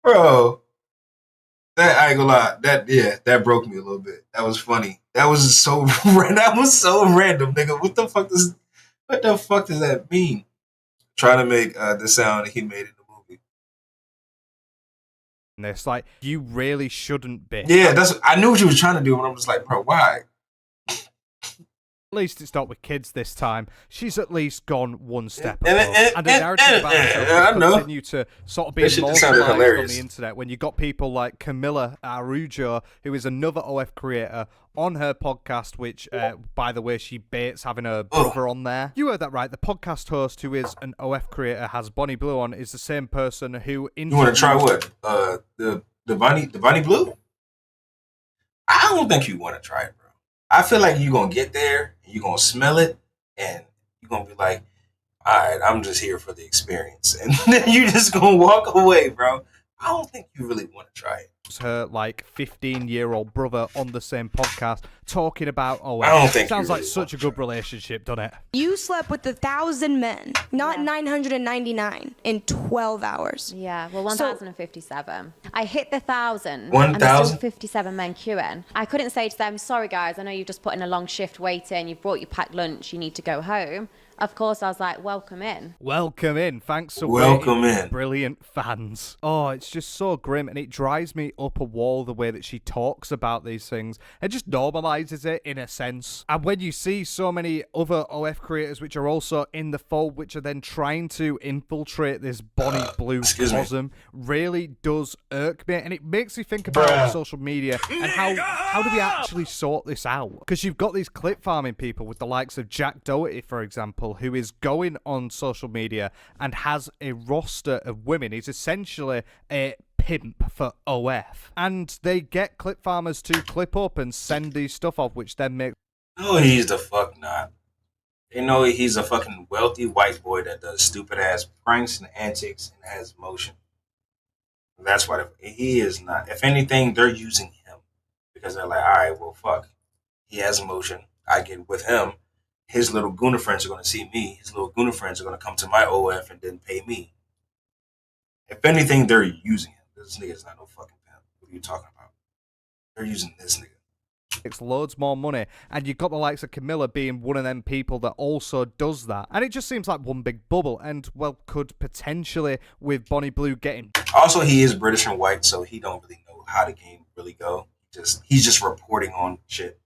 Bro. That, I ain't gonna lie. That broke me a little bit. That was funny. That was so random, nigga. What the fuck does that mean? Trying to make the sound he made in the movie. And it's like, you really shouldn't be. Yeah, I knew what you was trying to do, and I'm just like, bro, why? At least it's not with kids this time. She's at least gone one step above. And the narrative about herself will continue to sort of be immortalized on the internet when you got people like Camilla Arujo, who is another OF creator, on her podcast, which, by the way, she baits having her brother on there. You heard that right. The podcast host, who is an OF creator, has Bonnie Blue on, is the same person who... You want to try what? The Bonnie Blue? I don't think you want to try it, bro. I feel like you're going to get there, and you're going to smell it, and you're going to be like, all right, I'm just here for the experience. And then you're just going to walk away, bro. I don't think you really want to try it. Her, like, 15-year-old brother on the same podcast talking about, I don't think sounds really like such a good relationship, doesn't it? You slept with 1,000 men, not 999 in 12 hours. Yeah, well, 1,057. I hit the 1,000. 1,000? And there's still 57 men queuing. I couldn't say to them, sorry guys, I know you've just put in a long shift waiting, you've brought your packed lunch, you need to go home. Of course, I was like, welcome in. Welcome in. Thanks for welcome in. Brilliant fans. Oh, it's just so grim, and it drives me up a wall the way that she talks about these things and just normalizes it in a sense. And when you see so many other OF creators which are also in the fold, which are then trying to infiltrate this Bonnie Blue cosm, really does irk me. And it makes me think about social media and how do we actually sort this out? Because you've got these clip farming people with the likes of Jack Doherty, for example, who is going on social media and has a roster of women. He's essentially a pimp for OF. And they get clip farmers to clip up and send these stuff off, which then makes... No, he's the fuck not. They know he's a fucking wealthy white boy that does stupid ass pranks and antics and has motion. That's why he is not. If anything, they're using him because they're like, all right, well, fuck. He has emotion. I get with him. His little gooner friends are going to see me. His little gooner friends are going to come to my OF and then pay me. If anything, they're using him. This nigga's not no fucking pimp. What are you talking about? They're using this nigga. It's loads more money, and you've got the likes of Camilla being one of them people that also does that, and it just seems like one big bubble, and well, could potentially with Bonnie Blue getting... Also, he is British and white, so he don't really know how the game really go. He's just reporting on shit.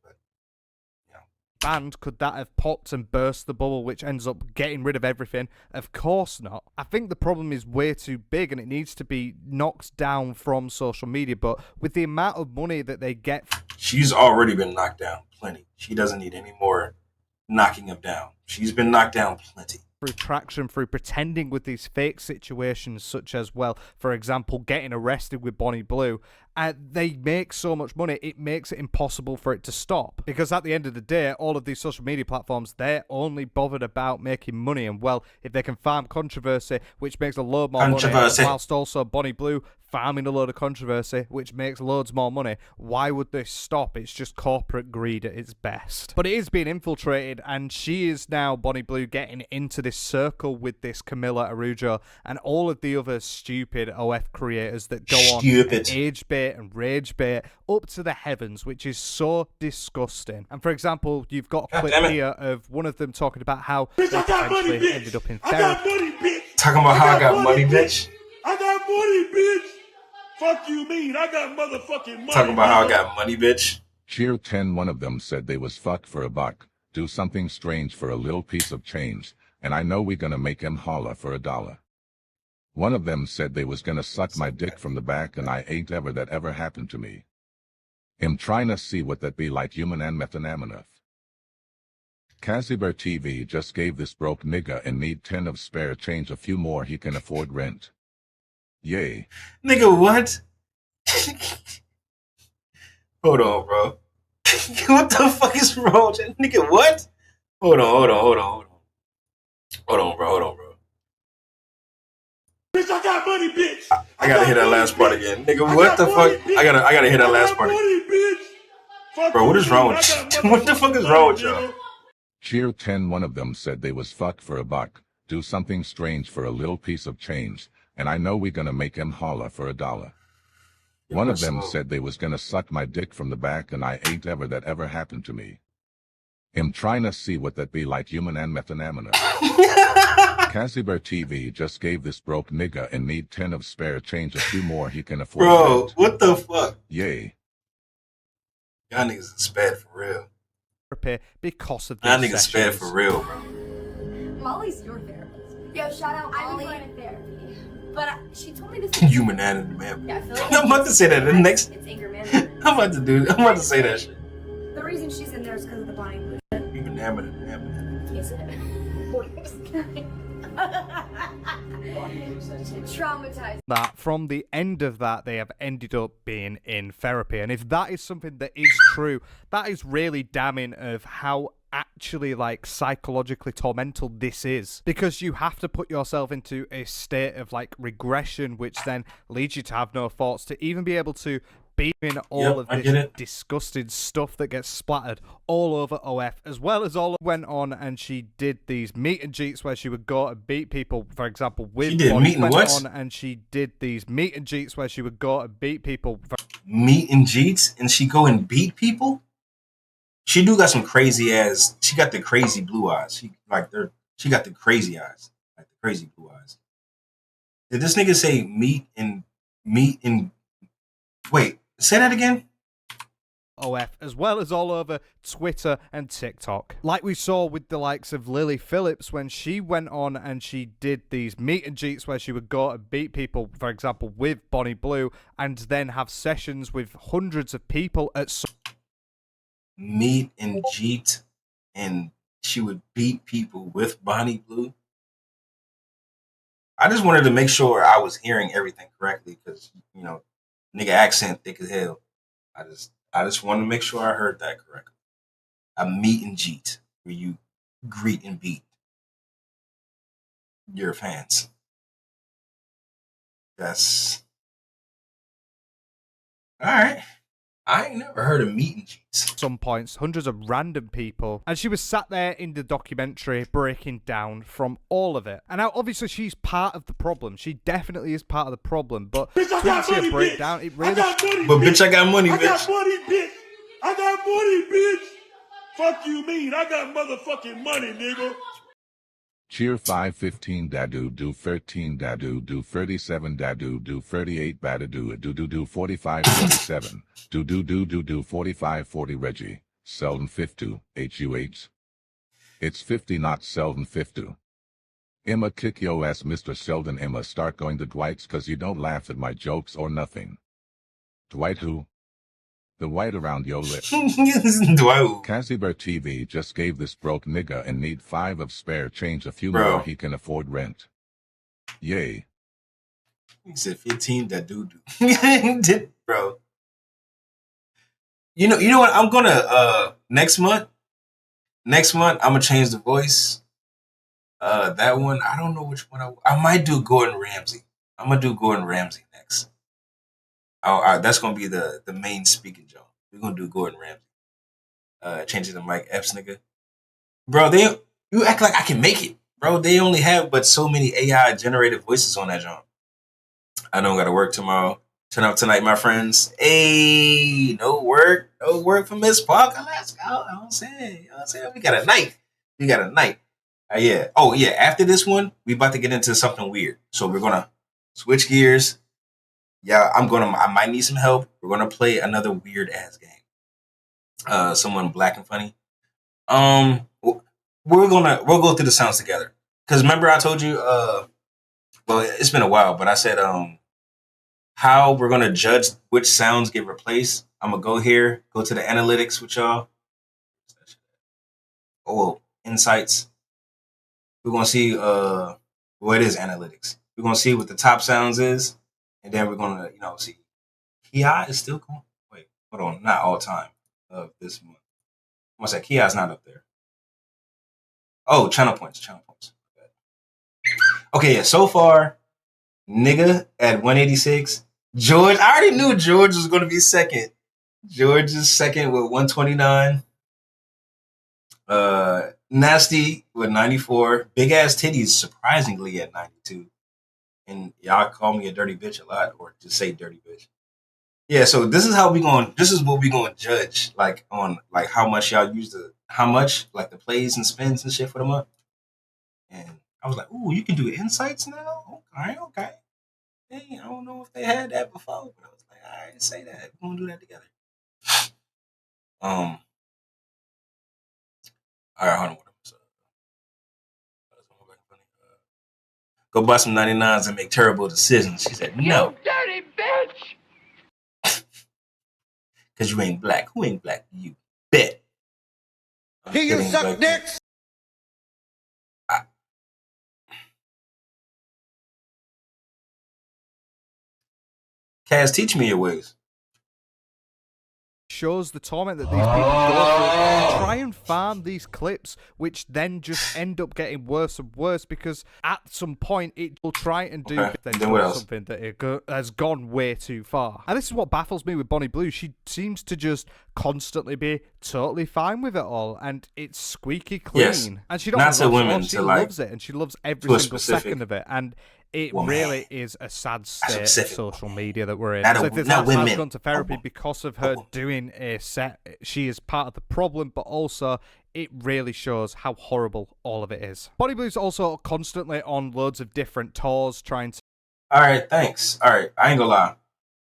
Banned, could that have popped and burst the bubble, which ends up getting rid of everything? Of course not. I think the problem is way too big and it needs to be knocked down from social media, but with the amount of money that they get... She's already been knocked down plenty. She doesn't need any more knocking him down. She's been knocked down plenty. Through traction, through pretending with these fake situations, such as, well, for example, getting arrested with Bonnie Blue, they make so much money, it makes it impossible for it to stop. Because at the end of the day, all of these social media platforms, they're only bothered about making money. And, well, if they can farm controversy, which makes a load more money, whilst also Bonnie Blue farming a load of controversy, which makes loads more money, why would this stop? It's just corporate greed at its best. But it is being infiltrated, and she is now, Bonnie Blue, getting into this circle with this Camilla Arujo and all of the other stupid OF creators that go on and age bait and rage bait up to the heavens, which is so disgusting. And for example, you've got a clip here of one of them talking about how they potentially ended up in therapy. Talking about how I got money, bitch. I got money, bitch. Fuck you mean? I got motherfucking money. Talking about how I got money, bitch. Cheer 10. One of them said they was fuck for a buck. Do something strange for a little piece of change. And I know we gonna make him holler for $1. One of them said they was gonna suck my dick from the back, and I ain't ever that ever happened to me. I'm trying to see what that be like, human and methamphetamine. Cassiber TV just gave this broke nigga and need 10 of spare change, a few more he can afford rent. Yay. Nigga, what? Hold on, bro. What the fuck is wrong with that? Nigga, what? Hold on, bro. Bitch, I got money, bitch. I gotta hear that last part again. Nigga, what the fuck? I gotta hear that last part again. Bro, what is wrong with you? What the fuck is wrong with y'all? Cheer 10. One of them said they was fuck for a buck. Do something strange for a little piece of change. And I know we gonna make him holler for $1. One of them said they was gonna suck my dick from the back, and I ain't ever that ever happened to me. I'm trying to see what that be like, human and methamphetamine. Cassiber TV just gave this broke nigga and need 10 of spare change, a few more he can afford. Bro, rent. what the fuck? Yay. Y'all niggas is bad for real. Because of Y'all niggas bad for real, bro. Molly's your therapist. Yo, shout out Molly. I'm going to therapy. But she told me this. Human anatomy, man. Yeah, I feel like I'm about to say that. The next. It's anger management. I'm about to say that shit. The reason she's in there is because of the Bonnie Blue shit. Human anatomy. Is it? Traumatized. That from the end of that, they have ended up being in therapy. And if that is something that is true, that is really damning of how actually like psychologically tormental this is, because you have to put yourself into a state of like regression, which then leads you to have no thoughts, to even be able to be in all of this disgusting stuff that gets splattered all over OF, as well as all went on and she did these meet and greets where she would go and beat people, for example, with she did Bonnie. meet and what? On and she did these meet and greets where she would go and beat people. Meet and greets, and she go and beat people? She do got some crazy ass. She got the crazy blue eyes. She got the crazy eyes, like the crazy blue eyes. Did this nigga say meet and Wait, say that again? OF, as well as all over Twitter and TikTok. Like we saw with the likes of Lily Phillips when she went on and she did these meet and greets where she would go and beat people, for example, with Bonnie Blue, and then have sessions with hundreds of people at meet and greet, and she would beat people with Bonnie Blue. I just wanted to make sure I was hearing everything correctly because, you know, nigga accent thick as hell. I just wanted to make sure I heard that correctly. A meet and greet where you greet and beat your fans. That's all right. I ain't never heard of meet and greets. some points, hundreds of random people, and she was sat there in the documentary breaking down from all of it. And now, obviously, she's part of the problem. She definitely is part of the problem, but Bitch, I got money, breakdown, it really... But bitch, I got money, bitch. I got money, bitch. I got money, bitch. Fuck you mean? I got motherfucking money, nigga. Cheer 515 dadu do 13 dadu do 37 dadu do 38 badadu do 45 47 do 45 40 Reggie Selden 52 HUH. It's 50 not Selden 52. Emma kick yo ass Mr. Selden. Emma start going to Dwight's cause you don't laugh at my jokes or nothing. Dwight who? The white around your lip. Casiber TV just gave this broke nigga and need 5 of spare change, a few more he can afford rent. Yay. He said 15 that dude. Bro. You know what? I'm gonna next month I'm gonna change the voice. That one, I don't know which one I might do Gordon Ramsay. I'm gonna do Gordon Ramsay next. That's gonna be the main speaking job. We're gonna do Gordon Ramsay. Change it to Mike Epps, nigga. Bro, you act like I can make it, bro. They only have but so many AI generated voices on that job. I don't gotta work tomorrow. Turn up tonight, my friends. Hey, no work for Miss Parker. Let's go. You know what I'm saying? We got a night. Yeah. Oh yeah. After this one, we about to get into something weird. So we're gonna switch gears. Yeah, I might need some help. We're gonna play another weird ass game. Someone black and funny. We'll go through the sounds together. Cause remember I told you, well, it's been a while, but I said, how we're gonna judge which sounds get replaced. I'm gonna go to the analytics with y'all. Oh, insights. We're gonna see, well, it is analytics. We're gonna see what the top sounds is. And then we're gonna, see. Kia is still going. Wait, hold on. Not all time of this month. I'm gonna say Kia is not up there. Oh, channel points. Okay, yeah. So far, nigga at 186. George, I already knew George was gonna be second. George is second with 129. Nasty with 94. Big ass titties surprisingly at 92. And y'all call me a dirty bitch a lot, or just say dirty bitch. Yeah, so this is what we going to judge, like on like how much y'all use like the plays and spins and shit for the month. And I was like, ooh, you can do insights now? Okay. Hey, I don't know if they had that before, but I was like, all right, say that. We're gonna do that together. All right, hold on. Go buy some 99s and make terrible decisions. She said, no. You dirty bitch! Because you ain't black. Who ain't black? You bet. Here you suck dicks! Kaz, teach me your ways. Shows the torment that these people go through. Try and farm these clips, which then just end up getting worse and worse because at some point it will try and do something that has gone way too far. And this is what baffles me with Bonnie Blue. She seems to just constantly be totally fine with it all, and it's squeaky clean. Yes. And she loves it, and she loves every single second of it. And it really is a sad state of social media that we're in. So this has gone to therapy because of her doing a set. She is part of the problem, but also it really shows how horrible all of it is. Bonnie Blue's also constantly on loads of different tours trying to... All right, thanks. All right, I ain't gonna lie.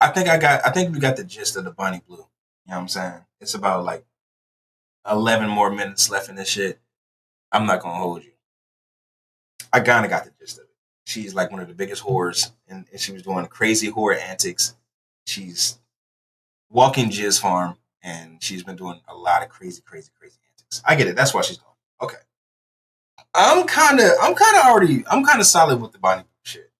I think we got the gist of the Bonnie Blue. You know what I'm saying? It's about like 11 more minutes left in this shit. I'm not gonna hold you. I kind of got the gist of it. She's like one of the biggest whores, and she was doing crazy whore antics. She's walking Jizz Farm, and she's been doing a lot of crazy antics. I get it. That's why she's going. Okay. I'm kind of solid with the Bonnie shit.